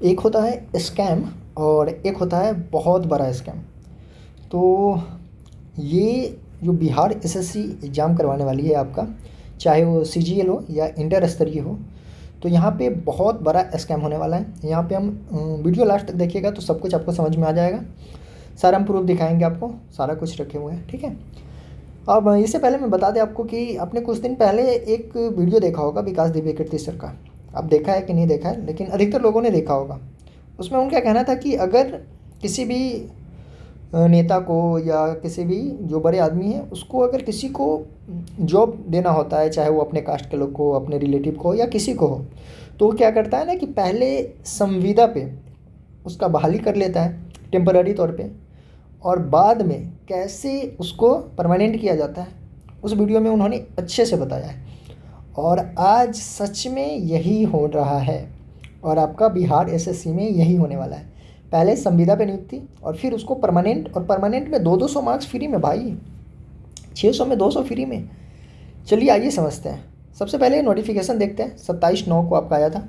एक होता है स्कैम और एक होता है बहुत बड़ा स्कैम। तो ये जो बिहार एसएससी एग्ज़ाम करवाने वाली है आपका, चाहे वो सीजीएल हो या इंटर स्तरीय हो, तो यहाँ पे बहुत बड़ा स्कैम होने वाला है। यहाँ पे हम वीडियो लास्ट तक देखिएगा तो सब कुछ आपको समझ में आ जाएगा। सारा हम प्रूफ दिखाएंगे आपको, सारा कुछ रखे हुए हैं, ठीक है। अब इससे पहले मैं बता दें आपको कि आपने कुछ दिन पहले एक वीडियो देखा होगा विकास दिव्य कीर्ति सर का। अब देखा है कि नहीं देखा है, लेकिन अधिकतर लोगों ने देखा होगा। उसमें उनका कहना था कि अगर किसी भी नेता को या किसी भी जो बड़े आदमी है उसको अगर किसी को जॉब देना होता है, चाहे वो अपने कास्ट के लोग को, अपने रिलेटिव को या किसी को हो, तो वो क्या करता है ना कि पहले संविदा पे उसका बहाली कर लेता है टेम्पररी तौर पे, और बाद में कैसे उसको परमानेंट किया जाता है उस वीडियो में उन्होंने अच्छे से बताया है। और आज सच में यही हो रहा है और आपका बिहार एसएससी में यही होने वाला है। पहले संविदा पे नियुक्ति और फिर उसको परमानेंट, और परमानेंट में 200 मार्क्स फ्री में भाई, 600 में 200 फ्री में। चलिए आइए समझते हैं। सबसे पहले नोटिफिकेशन देखते हैं, 27/9 को आपका आया था।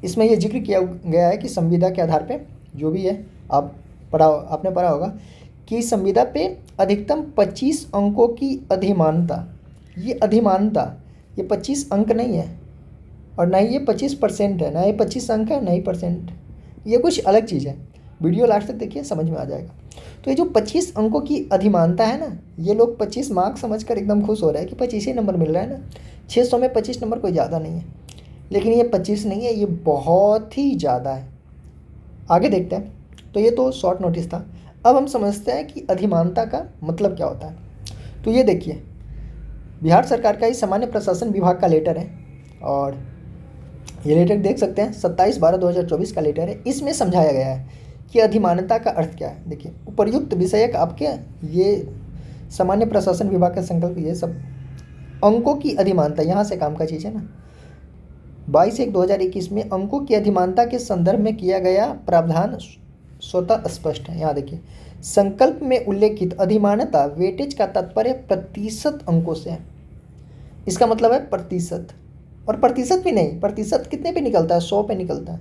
इसमें ये जिक्र किया गया है कि संविदा के आधार पे जो भी है, आपने पढ़ा होगा कि संविदा पे अधिकतम 25 अंकों की अधिमानता। ये अधिमानता, ये 25 अंक नहीं है और ना ही ये 25% है, ना ये 25 अंक है, ना ही परसेंट, ये कुछ अलग चीज़ है। वीडियो लास्ट तक देखिए, समझ में आ जाएगा। तो ये जो 25 अंकों की अधिमानता है ना, ये लोग 25 मार्क्स समझकर एकदम खुश हो रहे हैं कि 25 ही नंबर मिल रहा है ना, 600 में 25 नंबर कोई ज़्यादा नहीं है। लेकिन ये 25 नहीं है, ये बहुत ही ज़्यादा है। आगे देखते हैं। तो ये तो शॉर्ट नोटिस था। अब हम समझते हैं कि अधिमानता का मतलब क्या होता है। तो ये देखिए, बिहार सरकार का ही सामान्य प्रशासन विभाग का लेटर है, और ये लेटर देख सकते हैं 27/12/2024 का लेटर है। इसमें समझाया गया है कि अधिमानता का अर्थ क्या है। देखिए, उपर्युक्त विषयक आपके ये सामान्य प्रशासन विभाग का संकल्प, ये सब अंकों की अधिमानता यहाँ से काम का चीज़ है ना। 22/1/2021 में अंकों की अधिमानता के संदर्भ में किया गया प्रावधान स्वतः स्पष्ट है। यहाँ देखिए, संकल्प में उल्लेखित अधिमानता वेटेज का तात्पर्य प्रतिशत अंकों से है। इसका मतलब है प्रतिशत, और प्रतिशत भी नहीं, प्रतिशत कितने पे निकलता है, 100 पे निकलता है।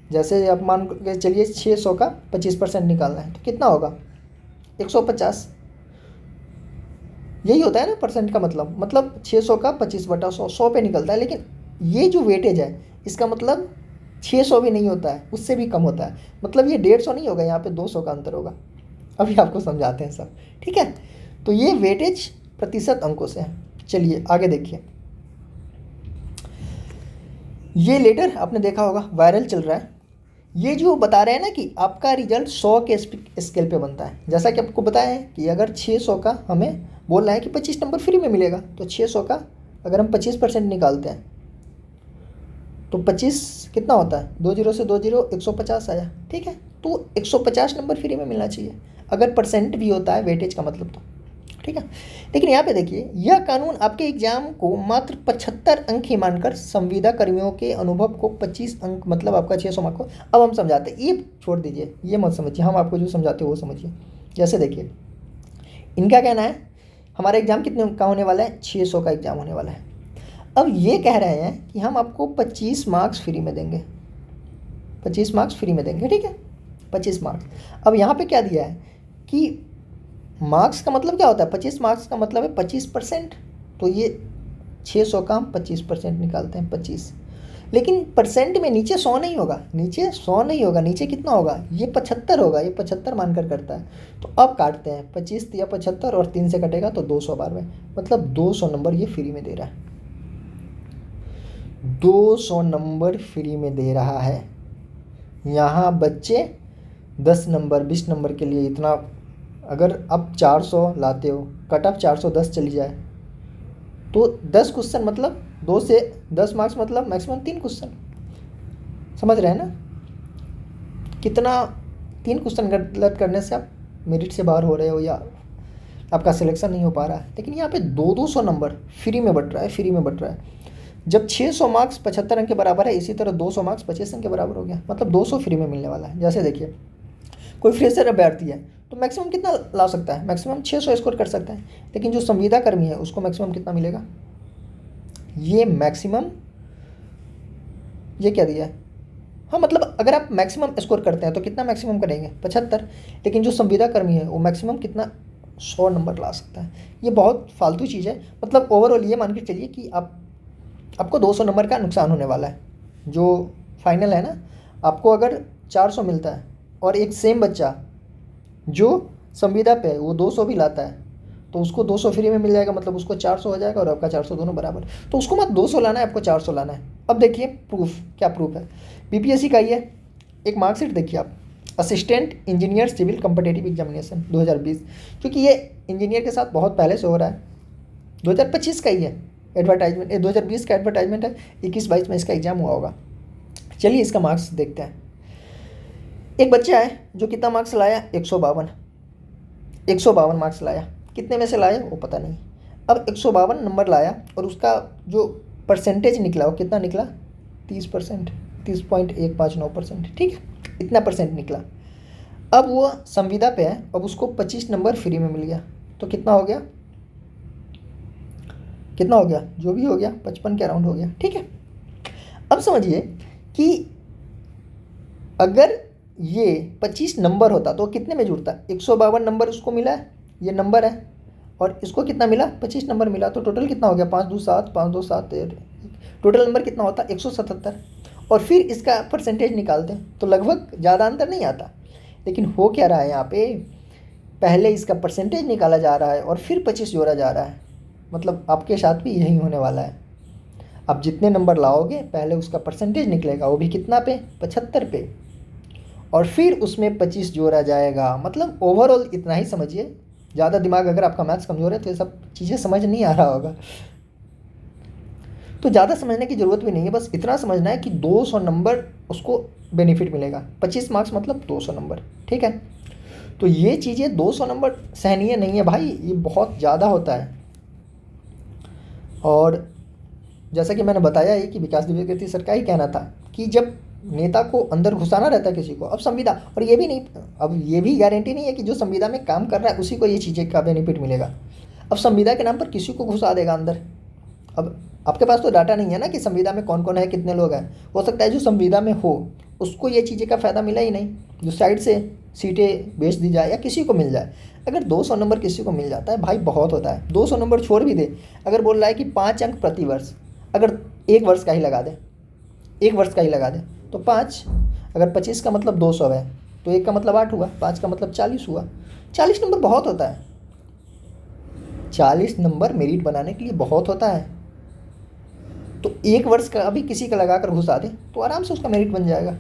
जैसे आप मान के चलिए 600 का 25% निकालना है तो कितना होगा, 150। यही होता है ना परसेंट का मतलब 600 का 25/100, 100 पे निकलता है। लेकिन ये जो वेटेज है, इसका मतलब 600 भी नहीं होता है, उससे भी कम होता है। मतलब ये 150 नहीं होगा, यहाँ पे 200 का अंतर होगा। अभी आपको समझाते हैं सब, ठीक है। तो ये वेटेज प्रतिशत अंकों से है। चलिए आगे देखिए। ये लेटर आपने देखा होगा, वायरल चल रहा है। ये जो बता रहे हैं ना कि आपका रिजल्ट 100 के स्केल पे बनता है। जैसा कि आपको बताया है कि अगर 600 का हमें बोल रहा है कि 25 नंबर फ्री में मिलेगा, तो 600 का अगर हम 25% निकालते हैं तो 25 कितना होता है, 20 से 20 150 आया, ठीक है। तो 150 नंबर फ्री में मिलना चाहिए अगर परसेंट भी होता है वेटेज का मतलब, तो ठीक है। लेकिन यहाँ पे देखिए, यह कानून आपके एग्जाम को मात्र 75 अंक ही मानकर संविदा कर्मियों के अनुभव को 25 अंक, मतलब आपका 600 मार्क को। अब हम समझाते हैं, ये छोड़ दीजिए, ये मत समझिए, हम आपको जो समझाते हैं वो समझिए। जैसे देखिए, इनका कहना है हमारा एग्जाम कितने का होने वाला है, 600 का एग्जाम होने वाला है। अब ये कह रहे हैं कि हम आपको 25 मार्क्स फ्री में देंगे, 25 मार्क्स फ्री में देंगे, ठीक है, 25 मार्क्स। अब यहाँ पे क्या दिया है कि मार्क्स का मतलब क्या होता है, 25 मार्क्स का मतलब है 25%। तो ये 600 का हम 25% निकालते हैं, 25। लेकिन परसेंट में नीचे 100 नहीं होगा, नीचे 100 नहीं होगा, नीचे कितना होगा, ये 75 होगा, ये 75 मानकर करता है। तो अब काटते हैं, 25 या 75 और 3 से कटेगा तो 200 बार में, मतलब 200 नंबर ये फ्री में दे रहा है, 200 नंबर फ्री में दे रहा है। यहाँ बच्चे 10 नंबर 20 नंबर के लिए इतना, अगर आप 400 लाते हो, कट ऑफ 410 चली जाए तो 10 क्वेश्चन, मतलब 2 से 10 मार्क्स, मतलब मैक्सिमम 3 क्वेश्चन। समझ रहे हैं ना कितना, 3 क्वेश्चन गलत करने से आप मेरिट से बाहर हो रहे हो या आपका सिलेक्शन नहीं हो पा रहा है। लेकिन यहाँ पे 200 नंबर फ्री में बट रहा है, फ्री में बट रहा है। जब 600 मार्क्स 75 अंक के बराबर है, इसी तरह 200 मार्क्स 25 अंक के बराबर हो गया, मतलब 200 फ्री में मिलने वाला है। जैसे देखिए, कोई फ्रेशर अभ्यर्थी है तो मैक्सिमम कितना ला सकता है, मैक्सिमम 600 स्कोर कर सकता है। लेकिन जो संविदा कर्मी है उसको मैक्सिमम कितना मिलेगा, ये मैक्सिमम ये क्या दिया है? हाँ, मतलब अगर आप मैक्सिमम स्कोर करते हैं तो कितना मैक्सिमम करेंगे? 75। लेकिन जो संविदा कर्मी है वो मैक्सिमम कितना? 100 नंबर ला सकता है। ये बहुत फालतू चीज़ है। मतलब ओवरऑल ये मान के चलिए कि आपको 200 नंबर का नुकसान होने वाला है। जो फाइनल है ना, आपको अगर 400 मिलता है और एक सेम बच्चा जो संविदा पे है वो 200 भी लाता है तो उसको 200 फ्री में मिल जाएगा, मतलब उसको 400 हो जाएगा और आपका 400 दोनों बराबर। तो उसको मत 200 लाना है, आपको 400 लाना है। अब देखिए प्रूफ, क्या प्रूफ है? बीपीएससी का ये एक मार्कशीट देखिए आप, assistant engineer civil competitive examination 2020, क्योंकि ये इंजीनियर के साथ बहुत पहले से हो रहा है। 2025 का ही है एडवर्टाइजमेंट, 2020 का एडवर्टाइजमेंट है, 21-22 में इसका एग्जाम हुआ होगा। चलिए इसका मार्क्स देखते हैं। एक बच्चा है जो कितना मार्क्स लाया? 152 मार्क्स लाया। कितने में से लाया वो पता नहीं। अब 152 नंबर लाया और उसका जो परसेंटेज निकला वो कितना निकला? 30%, 30.159%। ठीक है, इतना परसेंट निकला। अब वो संविदा पे है, अब उसको 25 नंबर फ्री में मिल गया। तो कितना हो गया? कितना हो गया? जो भी हो गया 55 के अराउंड हो गया। ठीक है, अब समझिए कि अगर ये 25 नंबर होता तो कितने में जुड़ता? 152 नंबर उसको मिला है, ये नंबर है, और इसको कितना मिला? 25 नंबर मिला। तो टोटल कितना हो गया? 5 2 7, 5 2 7, टोटल नंबर कितना होता? 177। और फिर इसका परसेंटेज निकालते हैं तो लगभग ज़्यादा अंतर नहीं आता। लेकिन हो क्या रहा है यहाँ पे? पहले इसका परसेंटेज निकाला जा रहा है और फिर 25 जोड़ा जा रहा है। मतलब आपके साथ भी यही होने वाला है। आप जितने नंबर लाओगे पहले उसका परसेंटेज निकलेगा, वो भी कितना पे? 75 पे, और फिर उसमें 25 जोड़ा जाएगा। मतलब ओवरऑल इतना ही समझिए। ज़्यादा दिमाग, अगर आपका मैथ्स कमज़ोर है तो ये सब चीज़ें समझ नहीं आ रहा होगा, तो ज़्यादा समझने की ज़रूरत भी नहीं है। बस इतना समझना है कि 200 नंबर उसको बेनिफिट मिलेगा। 25 मार्क्स मतलब 200 नंबर। ठीक है, तो ये चीज़ें 200 नंबर सहनीय नहीं है भाई, ये बहुत ज़्यादा होता है। और जैसा कि मैंने बताया ही कि विकास द्विवेदी सर का ही कहना था कि जब नेता को अंदर घुसाना रहता है किसी को, अब संविदा, और ये भी नहीं, अब ये भी गारंटी नहीं है कि जो संविदा में काम कर रहा है उसी को ये चीज़ें का बेनिफिट मिलेगा। अब संविदा के नाम पर किसी को घुसा देगा अंदर। अब आपके पास तो डाटा नहीं है ना कि संविदा में कौन कौन है, कितने लोग हैं। हो सकता है जो संविदा में हो उसको ये चीज़ें का फ़ायदा मिला ही नहीं, जो साइड से सीटें बेच दी जाए या किसी को मिल जाए। अगर 200 नंबर किसी को मिल जाता है भाई, बहुत होता है। 200 नंबर छोड़ भी दे, अगर बोल रहा है कि 5 अंक प्रति वर्ष, अगर 1 वर्ष का ही लगा दे, 1 वर्ष का ही लगा दे तो 5, अगर 25 का मतलब 200 है तो 1 का मतलब 8 हुआ, 5 का मतलब 40 हुआ। 40 नंबर बहुत होता है। 40 नंबर मेरिट बनाने के लिए बहुत होता है। तो 1 वर्ष का अभी किसी का लगा कर घुसा दे तो आराम से उसका मेरिट बन जाएगा।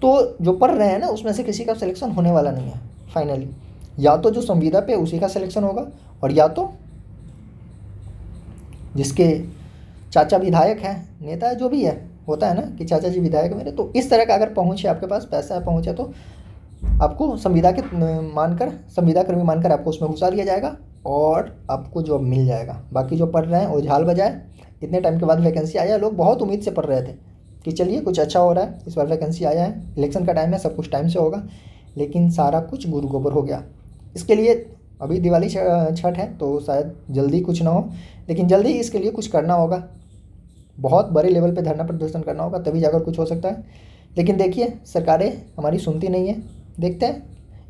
तो जो पढ़ रहे हैं ना उसमें से किसी का सिलेक्शन होने वाला नहीं है फाइनली। या तो जो संविदा पे उसी का सिलेक्शन होगा, और या तो जिसके चाचा विधायक हैं, नेता है, जो भी है, होता है ना कि चाचा जी विधायक मेरे, तो इस तरह का अगर पहुँच है आपके पास, पैसा है, पहुँच है, तो आपको संविदा के मानकर, संविदा कर्मी मानकर आपको उसमें घुसा दिया जाएगा और आपको जॉब मिल जाएगा। बाकी जो पढ़ रहे हैं वो झाल बजाए। इतने टाइम के बाद वैकेंसी आया, लोग बहुत उम्मीद से पढ़ रहे थे कि चलिए कुछ अच्छा हो रहा है, इस बार वैकेंसी आया है, इलेक्शन का टाइम है, सब कुछ टाइम से होगा, लेकिन सारा कुछ गुरु गोबर हो गया। इसके लिए अभी दिवाली छठ है तो शायद जल्दी कुछ ना हो, लेकिन जल्दी ही इसके लिए कुछ करना होगा। बहुत बड़े लेवल पे धरना प्रदर्शन करना होगा, तभी जाकर कुछ हो सकता है। लेकिन देखिए सरकारें हमारी सुनती नहीं है। देखते हैं,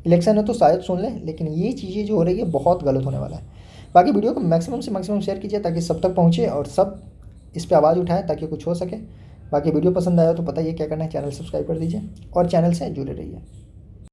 इलेक्शन है तो शायद सुन लें, लेकिन ये चीज़ें जो हो रही है बहुत गलत होने वाला है। बाकी वीडियो को मैक्सिमम से मैक्सिमम शेयर कीजिए ताकि सब तक पहुँचे और सब इस पर आवाज़ उठाएं ताकि कुछ हो सके। बाकी वीडियो पसंद आया तो पता ही है क्या करना है, चैनल सब्सक्राइब कर दीजिए और चैनल से जुड़े रहिए।